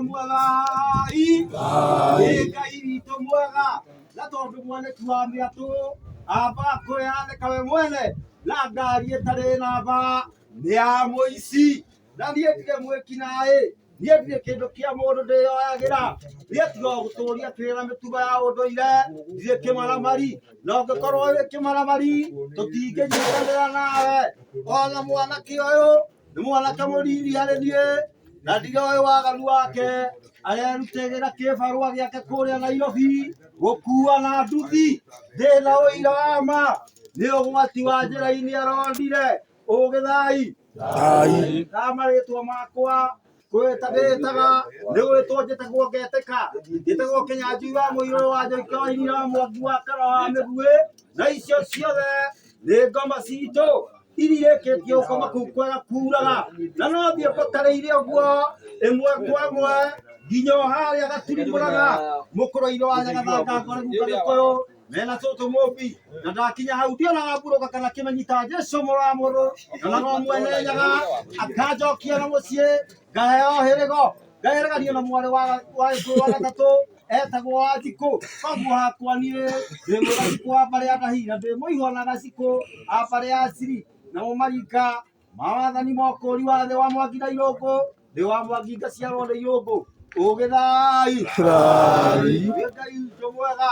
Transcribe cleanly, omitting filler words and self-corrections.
Mwega Ngai witũ mwega na tondũ mwanĩki wa mĩatũ amba kwĩyandĩka we mwene na ngari ĩtarĩ namba nĩ ya mũici na niĩ ndirĩ mwĩkinaĩ niĩ ndirĩ kĩndũ kĩa mũndũ ndĩyoyagĩra niĩ tiga o gũtũũria kĩrĩra mĩtugo ya ũndũire ndirĩ kĩmaramari na ũngĩkorwo wĩ kĩmaramari tũtingĩnyitanĩra nawe ona mwanake ũyũ nĩ mwanake mũnini harĩ niĩ na ndiroĩ waganu wake arerutĩra kĩbarũa gĩake kũrĩa Nairobi gũkua na nduthi ndĩna ũira wa ma nĩ ũgwati wa njĩra-inĩ aronire ũgĩthai na marĩtwa makwa kwĩtaga nĩ gwĩtwo njĩtagwo Ngetĩka njĩtagwo Kĩnyanjui wa Mũirũ wa Njoika wa Iria wa Mwangi wa Kara wa Mĩguĩ na icio ciothe nĩ ngoma citũ irĩkĩtie gũkoma kũu kwega kuraga na no thiĩ ngũtarĩire ũguo ĩmwe kwa ĩmwe nginya o harĩa Gaturimũraga mũkũrũ-inĩ wa Nyagathanga Ngoregu Gagĩkũyũ mena tũtũ mũmbi na ndakinya hau ndionaga mburũka kana kĩmenyita Jesũ mũrũ wa mũndũ kana no mwene Nyaga akanjokia na mũciĩ ngaheo hĩrĩgo ngahereganio na mwarĩ wa Gĩkũyũ wa gatatũ etagwo Wanjikũ koguo hakwa niĩ ndĩ mũgacikũ wa mbarĩ ya Ndahii na ndĩ mũihũ na gacikũ a mbarĩ ya Ciri namo marika ma wathani ma ũkũũri wa thĩ wa Mwangi na Irũngũ ndĩ wa Mwangi ngaciarwo nĩ Irũngũ ũgĩthai Ngai witũ mwega.